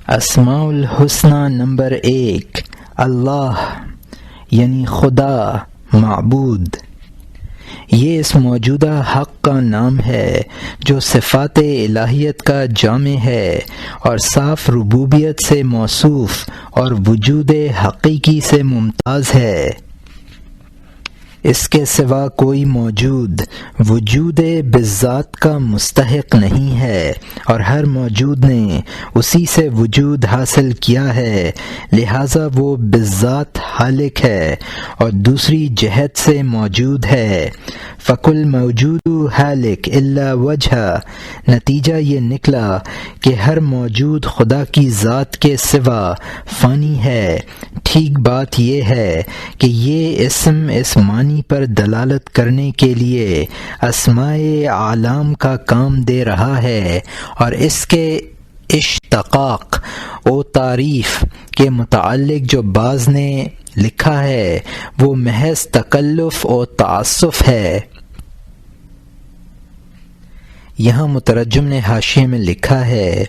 اسماء الحسنہ number 1 اللہ یعنی خدا معبود۔ یہ اس موجودہ حق کا نام ہے جو صفات الہیت کا جامع ہے اور صاف ربوبیت سے موصوف اور وجود حقیقی سے ممتاز ہے۔ اس کے سوا کوئی موجود وجود بالذات کا مستحق نہیں ہے اور ہر موجود نے اسی سے وجود حاصل کیا ہے، لہذا وہ بالذات خالق ہے اور دوسری جہت سے موجود ہے۔ فَكُلْ مَوْجُودُ خَالِقٌ إِلَّا وَجْهَ، نتیجہ یہ نکلا کہ ہر موجود خدا کی ذات کے سوا فانی ہے۔ ٹھیک بات یہ ہے کہ یہ اسم اس معنی پر دلالت کرنے کے لیے اسماء اعلام کا کام دے رہا ہے اور اس کے اشتقاق و تعریف کے متعلق جو بعض نے لکھا ہے وہ محض تکلف و تعسف ہے۔ یہاں مترجم نے حاشیے میں لکھا ہے،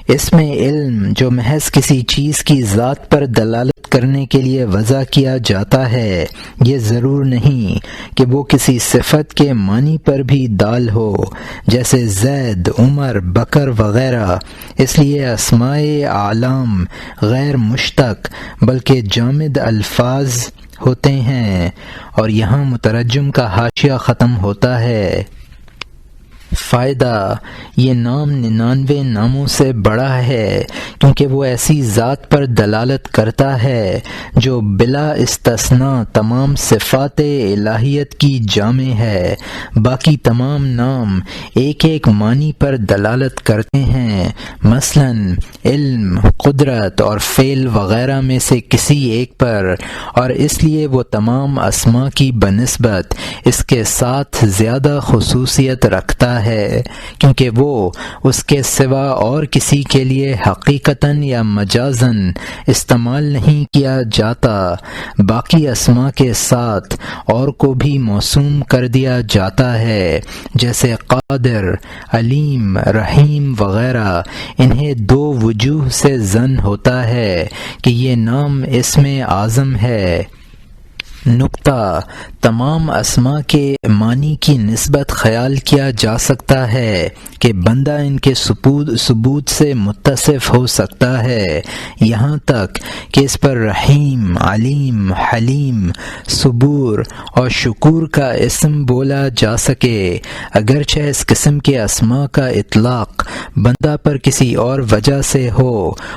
اس میں علم جو محض کسی چیز کی ذات پر دلالت کرنے کے لیے وضع کیا جاتا ہے، یہ ضرور نہیں کہ وہ کسی صفت کے معنی پر بھی دال ہو، جیسے زید، عمر، بکر وغیرہ۔ اس لیے اسماء اعلام غیر مشتق بلکہ جامد الفاظ ہوتے ہیں۔ اور یہاں مترجم کا حاشیہ ختم ہوتا ہے۔ فائدہ، یہ نام 99 ناموں سے بڑا ہے کیونکہ وہ ایسی ذات پر دلالت کرتا ہے جو بلا استثناء تمام صفات الہیت کی جامع ہے۔ باقی تمام نام ایک ایک معنی پر دلالت کرتے ہیں، مثلا علم، قدرت اور فعل وغیرہ میں سے کسی ایک پر، اور اس لیے وہ تمام اسماء کی بنسبت اس کے ساتھ زیادہ خصوصیت رکھتا ہے کیونکہ وہ اس کے سوا اور کسی کے لیے حقیقتاً یا مجازاً استعمال نہیں کیا جاتا۔ باقی اسماء کے ساتھ اور کو بھی موسوم کر دیا جاتا ہے، جیسے قادر، علیم، رحیم وغیرہ۔ انہیں دو وجوہ سے ظن ہوتا ہے کہ یہ نام اسم اعظم ہے۔ نکتہ، تمام اسماء کے معنی کی نسبت خیال کیا جا سکتا ہے کہ بندہ ان کے ثبوت سے متصف ہو سکتا ہے، یہاں تک کہ اس پر رحیم، علیم، حلیم، صبور اور شکور کا اسم بولا جا سکے، اگرچہ اس قسم کے اسماء کا اطلاق بندہ پر کسی اور وجہ سے ہو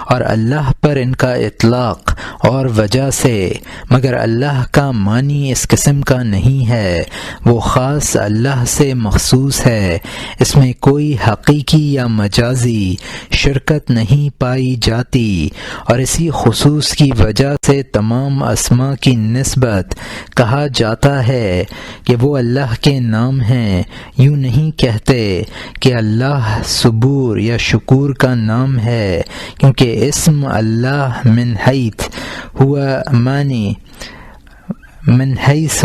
اور اللہ پر ان کا اطلاق اور وجہ سے، مگر اللہ کا معنی اس قسم کا نہیں ہے، وہ خاص اللہ سے مخصوص ہے۔ اس میں کوئی حقیقی یا مجازی شرکت نہیں پائی جاتی اور اسی خصوص کی وجہ سے تمام اسماء کی نسبت کہا جاتا ہے کہ وہ اللہ کے نام ہیں۔ یوں نہیں کہتے کہ اللہ صبور یا شکور کا نام ہے، کیونکہ اسم اللہ من حیث ہوا معنی من حیث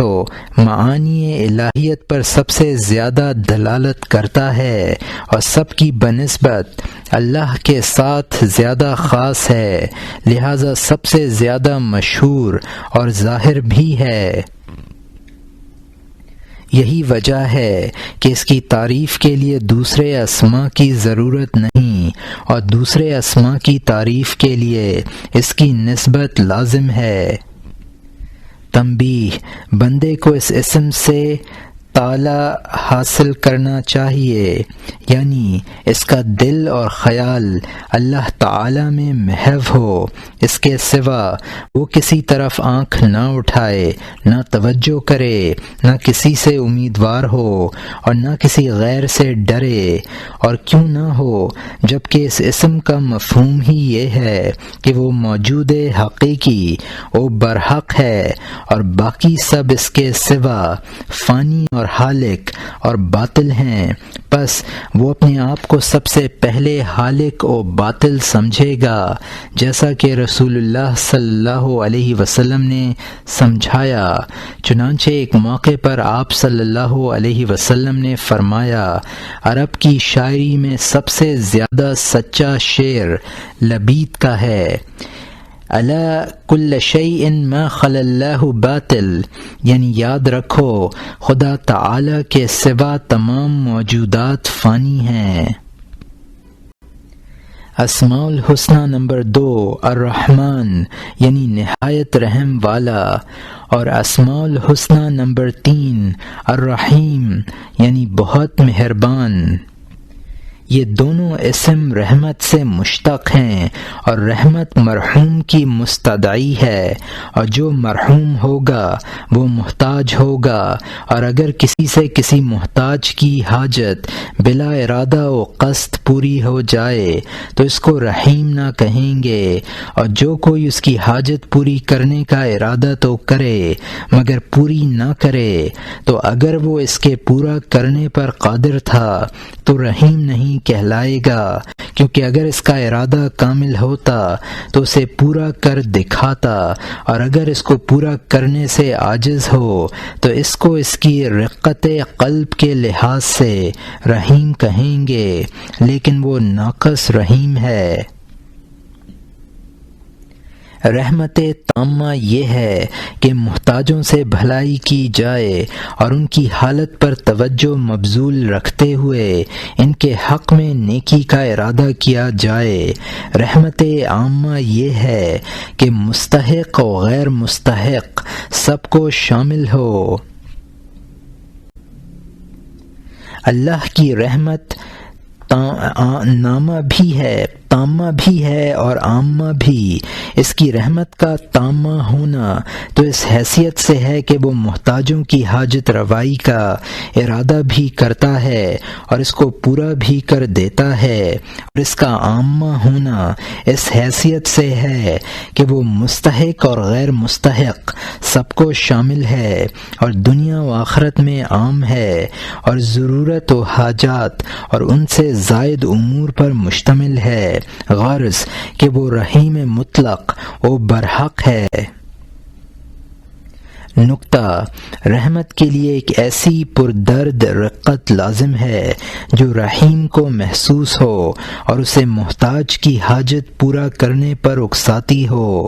معانی الہیت پر سب سے زیادہ دلالت کرتا ہے اور سب کی بنسبت اللہ کے ساتھ زیادہ خاص ہے، لہذا سب سے زیادہ مشہور اور ظاہر بھی ہے۔ یہی وجہ ہے کہ اس کی تعریف کے لیے دوسرے اسماء کی ضرورت نہیں اور دوسرے اسماء کی تعریف کے لیے اس کی نسبت لازم ہے۔ تنبیہ، بندے کو اس اسم سے تعالی حاصل کرنا چاہیے، یعنی اس کا دل اور خیال اللہ تعالی میں محو ہو، اس کے سوا وہ کسی طرف آنکھ نہ اٹھائے، نہ توجہ کرے، نہ کسی سے امیدوار ہو اور نہ کسی غیر سے ڈرے۔ اور کیوں نہ ہو، جبکہ اس اسم کا مفہوم ہی یہ ہے کہ وہ موجود حقیقی و برحق ہے اور باقی سب اس کے سوا فانی اور حالق اور باطل ہیں، پس وہ اپنے آپ کو سب سے پہلے حالق و باطل سمجھے گا، جیسا کہ رسول اللہ صلی اللہ علیہ وسلم نے سمجھایا۔ چنانچہ ایک موقع پر آپ صلی اللہ علیہ وسلم نے فرمایا، عرب کی شاعری میں سب سے زیادہ سچا شعر لبید کا ہے، الا کل شیء ما خلا اللہ باطل، یعنی یاد رکھو خدا تعالی کے سوا تمام موجودات فانی ہیں۔ اسماء الحسنی نمبر 2 الرحمن یعنی نہایت رحم والا، اور اسماء الحسنی نمبر 3 الرحیم یعنی بہت مہربان۔ یہ دونوں اسم رحمت سے مشتق ہیں، اور رحمت مرحوم کی مستدعی ہے، اور جو مرحوم ہوگا وہ محتاج ہوگا، اور اگر کسی سے کسی محتاج کی حاجت بلا ارادہ و قصد پوری ہو جائے تو اس کو رحیم نہ کہیں گے، اور جو کوئی اس کی حاجت پوری کرنے کا ارادہ تو کرے مگر پوری نہ کرے تو اگر وہ اس کے پورا کرنے پر قادر تھا تو رحیم نہیں کہلائے گا، کیونکہ اگر اس کا ارادہ کامل ہوتا تو اسے پورا کر دکھاتا، اور اگر اس کو پورا کرنے سے عاجز ہو تو اس کو اس کی رقت قلب کے لحاظ سے رحیم کہیں گے، لیکن وہ ناقص رحیم ہے۔ رحمت تامہ یہ ہے کہ محتاجوں سے بھلائی کی جائے اور ان کی حالت پر توجہ مبذول رکھتے ہوئے ان کے حق میں نیکی کا ارادہ کیا جائے۔ رحمت عامہ یہ ہے کہ مستحق و غیر مستحق سب کو شامل ہو۔ اللہ کی رحمت نامہ بھی ہے، تامہ بھی ہے اور عامہ بھی۔ اس کی رحمت کا تامہ ہونا تو اس حیثیت سے ہے کہ وہ محتاجوں کی حاجت روائی کا ارادہ بھی کرتا ہے اور اس کو پورا بھی کر دیتا ہے، اور اس کا عامہ ہونا اس حیثیت سے ہے کہ وہ مستحق اور غیر مستحق سب کو شامل ہے اور دنیا و آخرت میں عام ہے، اور ضرورت و حاجات اور ان سے زائد امور پر مشتمل ہے، غرض کہ وہ رحیم مطلق و برحق ہے۔ نکتہ: رحمت کے لیے ایک ایسی پردرد رقت لازم ہے جو رحیم کو محسوس ہو اور اسے محتاج کی حاجت پورا کرنے پر اکساتی ہو،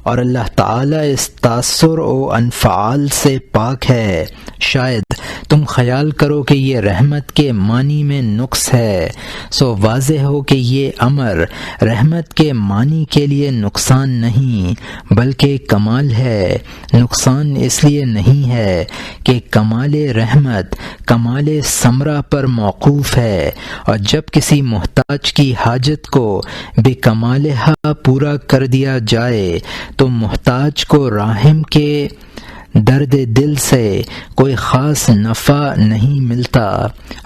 اور اللہ تعالی اس تاثر و انفعال سے پاک ہے۔ شاید تم خیال کرو کہ یہ رحمت کے معنی میں نقص ہے، سو واضح ہو کہ یہ امر رحمت کے معنی کے لیے نقصان نہیں بلکہ کمال ہے۔ نقصان اس لیے نہیں ہے کہ کمال رحمت کمال ثمرہ پر موقوف ہے، اور جب کسی محتاج کی حاجت کو بے کمالہا پورا کر دیا جائے تو محتاج کو راحم کے درد دل سے کوئی خاص نفع نہیں ملتا۔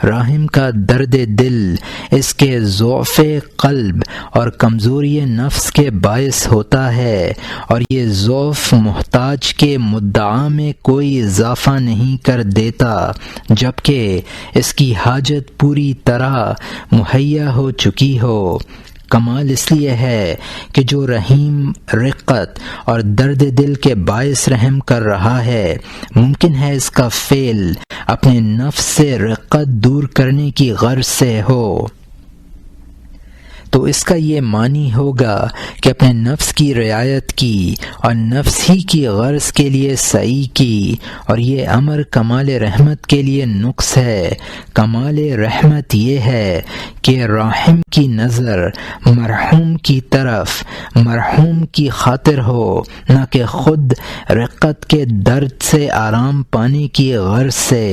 راحم کا درد دل اس کے ضعف قلب اور کمزوری نفس کے باعث ہوتا ہے، اور یہ ضعف محتاج کے مدعا میں کوئی اضافہ نہیں کر دیتا جبکہ اس کی حاجت پوری طرح مہیا ہو چکی ہو۔ کمال اس لیے ہے کہ جو رحیم رقت اور درد دل کے باعث رحم کر رہا ہے، ممکن ہے اس کا فعل اپنے نفس سے رقت دور کرنے کی غرض سے ہو، تو اس کا یہ معنی ہوگا کہ اپنے نفس کی رعایت کی اور نفس ہی کی غرض کے لیے سعی کی، اور یہ امر کمال رحمت کے لیے نقص ہے۔ کمال رحمت یہ ہے کہ راحم کی نظر مرحوم کی طرف مرحوم کی خاطر ہو، نہ کہ خود رقت کے درد سے آرام پانے کی غرض سے۔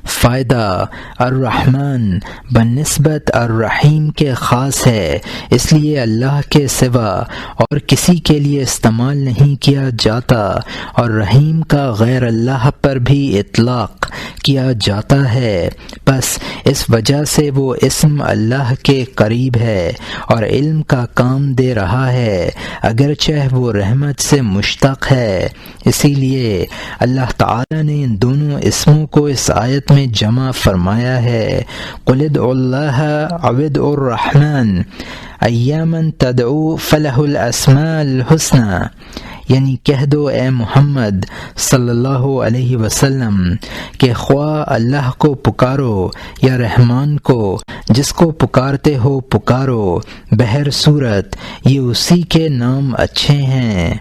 فائدہ الرحمن بنسبت الرحیم کے خاص ہے، اس لیے اللہ کے سوا اور کسی کے لیے استعمال نہیں کیا جاتا، اور رحیم کا غیر اللہ پر بھی اطلاق کیا جاتا ہے، بس اس وجہ سے وہ اسم اللہ کے قریب ہے اور علم کا کام دے رہا ہے، اگرچہ وہ رحمت سے مشتق ہے۔ اسی لیے اللہ تعالی نے ان دونوں اسموں کو اس آیت میں جمع فرمایا ہے، قُلِ ادْعُوا اللَّهَ أَوِ ادْعُوا الرَّحْمَنَ أَيَّامًا تَدْعُوا فَلَهُ الْأَسْمَاءُ الْحُسْنَى، یعنی کہہ دو اے محمد صلی اللہ علیہ وسلم کہ خواہ اللہ کو پکارو یا رحمان کو، جس کو پکارتے ہو پکارو، بہر صورت یہ اسی کے نام اچھے ہیں۔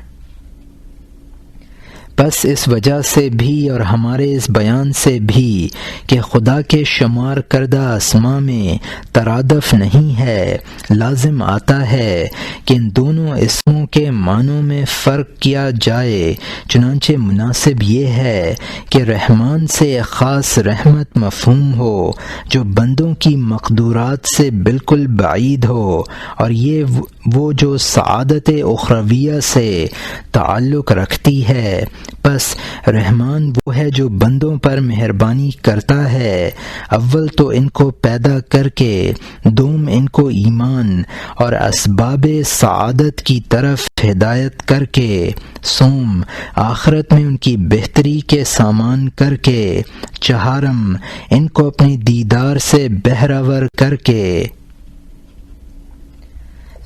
بس اس وجہ سے بھی اور ہمارے اس بیان سے بھی کہ خدا کے شمار کردہ اسماء میں ترادف نہیں ہے، لازم آتا ہے کہ ان دونوں اسموں کے معنوں میں فرق کیا جائے، چنانچہ مناسب یہ ہے کہ رحمان سے ایک خاص رحمت مفہوم ہو جو بندوں کی مقدورات سے بالکل بعید ہو، اور یہ وہ جو سعادت اخرویہ سے تعلق رکھتی ہے۔ بس رحمان وہ ہے جو بندوں پر مہربانی کرتا ہے، اول تو ان کو پیدا کر کے، دوم ان کو ایمان اور اسباب سعادت کی طرف ہدایت کر کے، سوم آخرت میں ان کی بہتری کے سامان کر کے، چہارم ان کو اپنے دیدار سے بہرور کر کے۔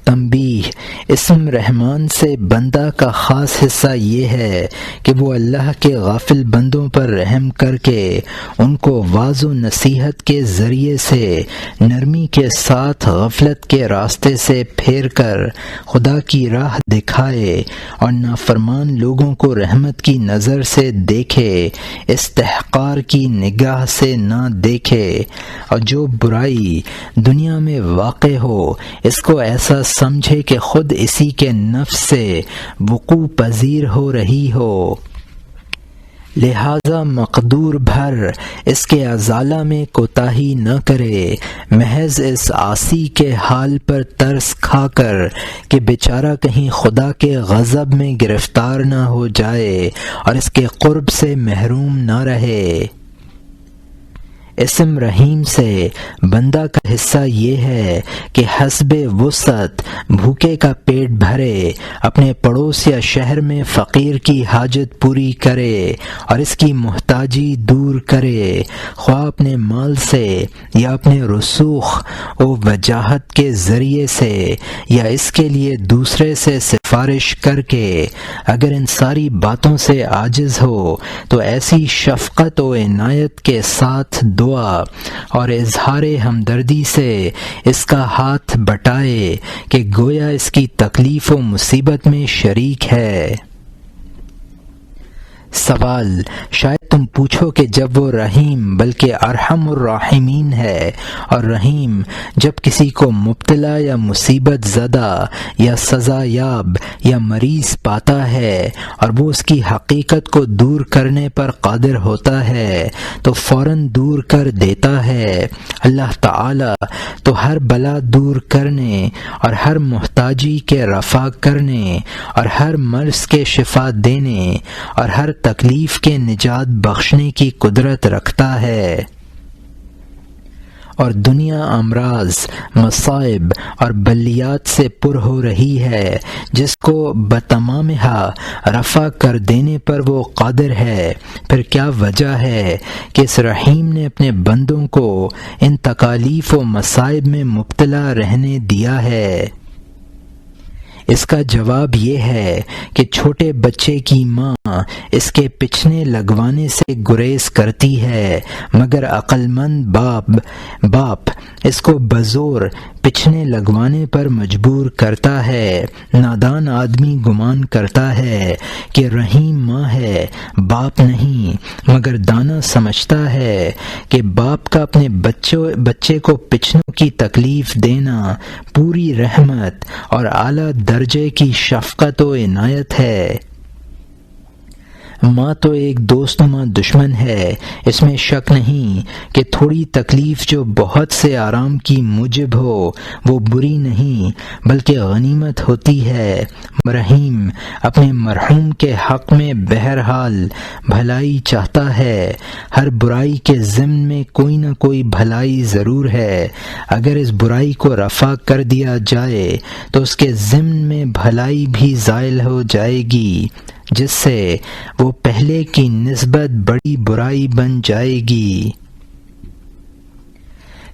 تنبیہ: اسم رحمان سے بندہ کا خاص حصہ یہ ہے کہ وہ اللہ کے غافل بندوں پر رحم کر کے ان کو واعظ و نصیحت کے ذریعے سے نرمی کے ساتھ غفلت کے راستے سے پھیر کر خدا کی راہ دکھائے، اور نافرمان لوگوں کو رحمت کی نظر سے دیکھے، استحقار کی نگاہ سے نہ دیکھے، اور جو برائی دنیا میں واقع ہو اس کو ایسا سمجھے کہ خود اسی کے نفس سے وقوع پذیر ہو رہی ہو، لہذا مقدور بھر اس کے ازالہ میں کوتاہی نہ کرے، محض اس عاصی کے حال پر ترس کھا کر کہ بیچارہ کہیں خدا کے غضب میں گرفتار نہ ہو جائے اور اس کے قرب سے محروم نہ رہے۔ اسم رحیم سے بندہ کا حصہ یہ ہے کہ حسب وسعت بھوکے کا پیٹ بھرے، اپنے پڑوس یا شہر میں فقیر کی حاجت پوری کرے اور اس کی محتاجی دور کرے، خواہ اپنے مال سے یا اپنے رسوخ و وجاہت کے ذریعے سے یا اس کے لیے دوسرے سے سفارش کر کے۔ اگر ان ساری باتوں سے عاجز ہو تو ایسی شفقت و عنایت کے ساتھ دعا اور اظہار ہمدردی سے اس کا ہاتھ بٹائے کہ گویا اس کی تکلیف و مصیبت میں شریک ہے۔ سوال: شاید تم پوچھو کہ جب وہ رحیم بلکہ ارحم الراحمین ہے اور رحیم جب کسی کو مبتلا یا مصیبت زدہ یا سزا یاب یا مریض پاتا ہے اور وہ اس کی حقیقت کو دور کرنے پر قادر ہوتا ہے تو فوراً دور کر دیتا ہے۔ اللہ تعالی تو ہر بلا دور کرنے اور ہر محتاجی کے رفع کرنے اور ہر مرض کے شفا دینے اور ہر تکلیف کے نجات بخشنے کی قدرت رکھتا ہے، اور دنیا امراض، مصائب اور بلیات سے پر ہو رہی ہے جس کو بتمامہا رفع کر دینے پر وہ قادر ہے۔ پھر کیا وجہ ہے کہ اس رحیم نے اپنے بندوں کو ان تکالیف و مصائب میں مبتلا رہنے دیا ہے؟ اس کا جواب یہ ہے کہ چھوٹے بچے کی ماں اس کے پچھنے لگوانے سے گریز کرتی ہے، مگر عقل مند باپ اس کو بزور پچھنے لگوانے پر مجبور کرتا ہے۔ نادان آدمی گمان کرتا ہے کہ رحیم ماں ہے، باپ نہیں، مگر دانا سمجھتا ہے کہ باپ کا اپنے بچے کو پچھنوں کی تکلیف دینا پوری رحمت اور اعلیٰ درجے کی شفقت و عنایت ہے۔ ماں تو ایک دوست نما دشمن ہے، اس میں شک نہیں کہ تھوڑی تکلیف جو بہت سے آرام کی موجب ہو وہ بری نہیں بلکہ غنیمت ہوتی ہے۔ رحیم اپنے مرحوم کے حق میں بہرحال بھلائی چاہتا ہے، ہر برائی کے ضمن میں کوئی نہ کوئی بھلائی ضرور ہے، اگر اس برائی کو رفع کر دیا جائے تو اس کے ضمن میں بھلائی بھی زائل ہو جائے گی، جس سے وہ پہلے کی نسبت بڑی برائی بن جائے گی۔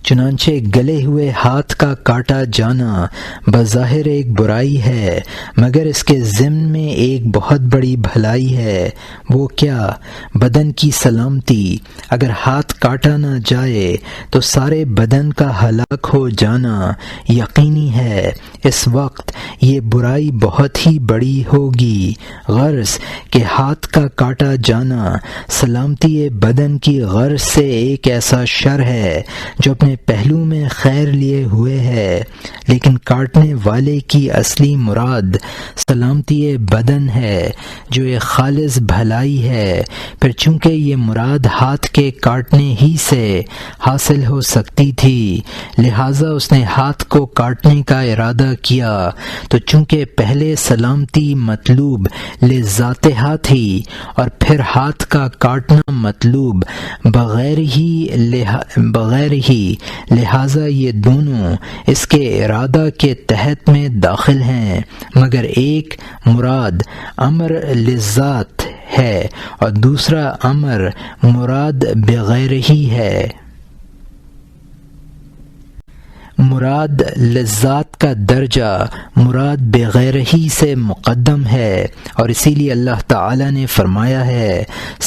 چنانچہ گلے ہوئے ہاتھ کا کاٹا جانا بظاہر ایک برائی ہے، مگر اس کے ضمن میں ایک بہت بڑی بھلائی ہے۔ وہ کیا؟ بدن کی سلامتی۔ اگر ہاتھ کاٹا نہ جائے تو سارے بدن کا ہلاک ہو جانا یقینی ہے، اس وقت یہ برائی بہت ہی بڑی ہوگی۔ غرض کہ ہاتھ کا کاٹا جانا سلامتی بدن کی غرض سے ایک ایسا شر ہے جو اپنے پہلو میں خیر لیے ہوئے ہے، لیکن کاٹنے والے کی اصلی مراد سلامتی بدن ہے جو ایک خالص بھلائی ہے۔ پھر چونکہ یہ مراد ہاتھ کے کاٹنے ہی سے حاصل ہو سکتی تھی، لہٰذا اس نے ہاتھ کو کاٹنے کا ارادہ کیا، تو چونکہ پہلے سلامتی مطلوب لذاتہا تھی اور پھر ہاتھ کا کاٹنا مطلوب بغیر ہی لہٰذا یہ دونوں اس کے ارادہ کے تحت میں داخل ہیں، مگر ایک مراد امر لذات ہے اور دوسرا امر مراد بغیر ہی ہے۔ مراد لذات کا درجہ مراد بغیر ہی سے مقدم ہے، اور اسی لیے اللہ تعالی نے فرمایا ہے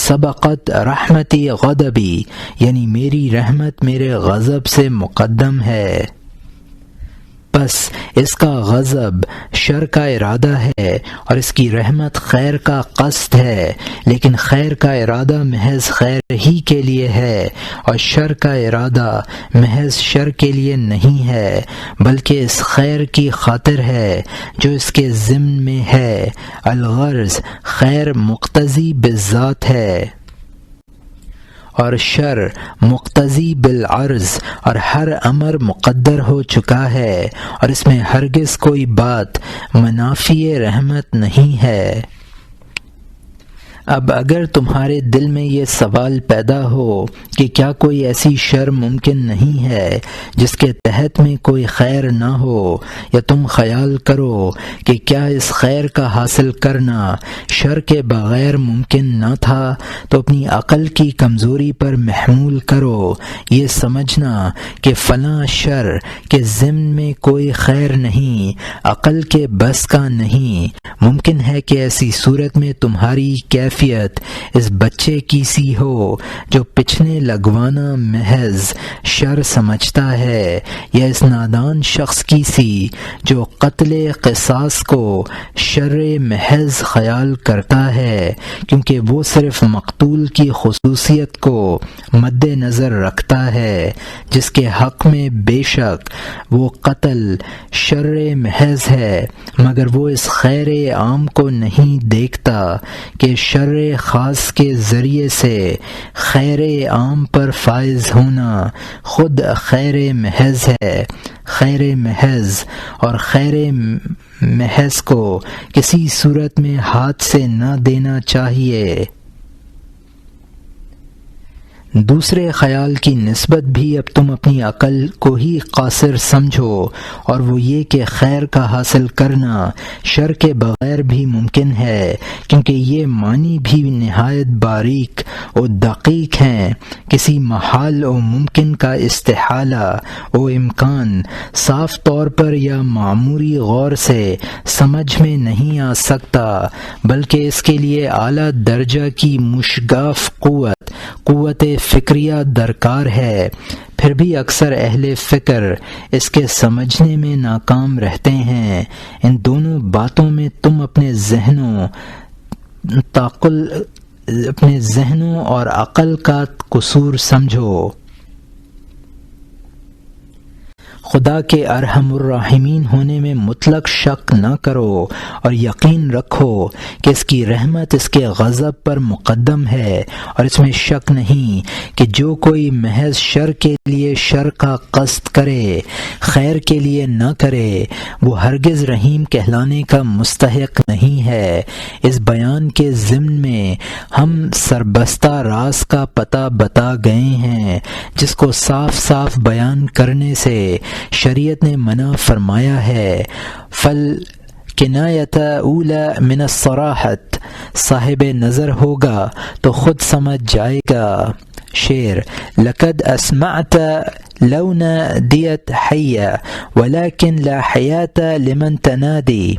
سبقت رحمتی غضبی، یعنی میری رحمت میرے غضب سے مقدم ہے۔ بس اس کا غضب شر کا ارادہ ہے اور اس کی رحمت خیر کا قصد ہے، لیکن خیر کا ارادہ محض خیر ہی کے لیے ہے اور شر کا ارادہ محض شر کے لیے نہیں ہے، بلکہ اس خیر کی خاطر ہے جو اس کے ضمن میں ہے۔ الغرض خیر مقتضی بالذات ہے اور شر مقتضی بالعرض، اور ہر امر مقدر ہو چکا ہے اور اس میں ہرگز کوئی بات منافی رحمت نہیں ہے۔ اب اگر تمہارے دل میں یہ سوال پیدا ہو کہ کیا کوئی ایسی شر ممکن نہیں ہے جس کے تحت میں کوئی خیر نہ ہو، یا تم خیال کرو کہ کیا اس خیر کا حاصل کرنا شر کے بغیر ممکن نہ تھا، تو اپنی عقل کی کمزوری پر محمول کرو یہ سمجھنا کہ فلاں شر کے ضمن میں کوئی خیر نہیں، عقل کے بس کا نہیں۔ ممکن ہے کہ ایسی صورت میں تمہاری کیفیت اس بچے کی سی ہو جو پچھنے لگوانا محض شر سمجھتا ہے، یا اس نادان شخص کی سی جو قتل قصاص کو شر محض خیال کرتا ہے، کیونکہ وہ صرف مقتول کی خصوصیت کو مد نظر رکھتا ہے، جس کے حق میں بے شک وہ قتل شر محض ہے، مگر وہ اس خیر عام کو نہیں دیکھتا کہ شر خاص کے ذریعے سے خیر عام پر فائز ہونا خود خیر محض ہے۔ خیر محض اور خیر محض کو کسی صورت میں ہاتھ سے نہ دینا چاہیے۔ دوسرے خیال کی نسبت بھی اب تم اپنی عقل کو ہی قاصر سمجھو، اور وہ یہ کہ خیر کا حاصل کرنا شر کے بغیر بھی ممکن ہے، کیونکہ یہ معنی بھی نہایت باریک و دقیق ہیں۔ کسی محال و ممکن کا استحالہ و امکان صاف طور پر یا معموری غور سے سمجھ میں نہیں آ سکتا، بلکہ اس کے لیے اعلیٰ درجہ کی مشگاف قوت فکریہ درکار ہے۔ پھر بھی اکثر اہل فکر اس کے سمجھنے میں ناکام رہتے ہیں۔ ان دونوں باتوں میں تم اپنے ذہنوں اور عقل کا قصور سمجھو۔ خدا کے ارحم الراحمین ہونے میں مطلق شک نہ کرو اور یقین رکھو کہ اس کی رحمت اس کے غضب پر مقدم ہے، اور اس میں شک نہیں کہ جو کوئی محض شر کے لیے شر کا قصد کرے، خیر کے لیے نہ کرے، وہ ہرگز رحیم کہلانے کا مستحق نہیں ہے۔ اس بیان کے ضمن میں ہم سربستہ راز کا پتہ بتا گئے ہیں جس کو صاف صاف بیان کرنے سے شریعت نے منع فرمایا ہے۔ کنایت اولا من الصراحت، صاحب نظر ہوگا تو خود سمجھ جائے گا۔ شعر: لقد اسمعت لو نادیت حیا ولكن لا حیات لمن تنادی۔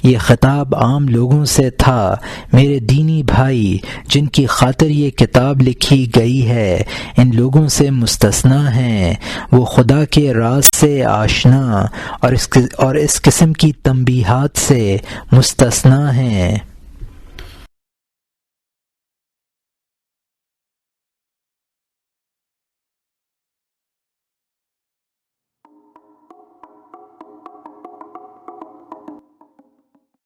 یہ خطاب عام لوگوں سے تھا، میرے دینی بھائی جن کی خاطر یہ کتاب لکھی گئی ہے ان لوگوں سے مستثنی ہیں، وہ خدا کے راز سے آشنا اور اس قسم کی تنبیہات سے مستثنی ہیں۔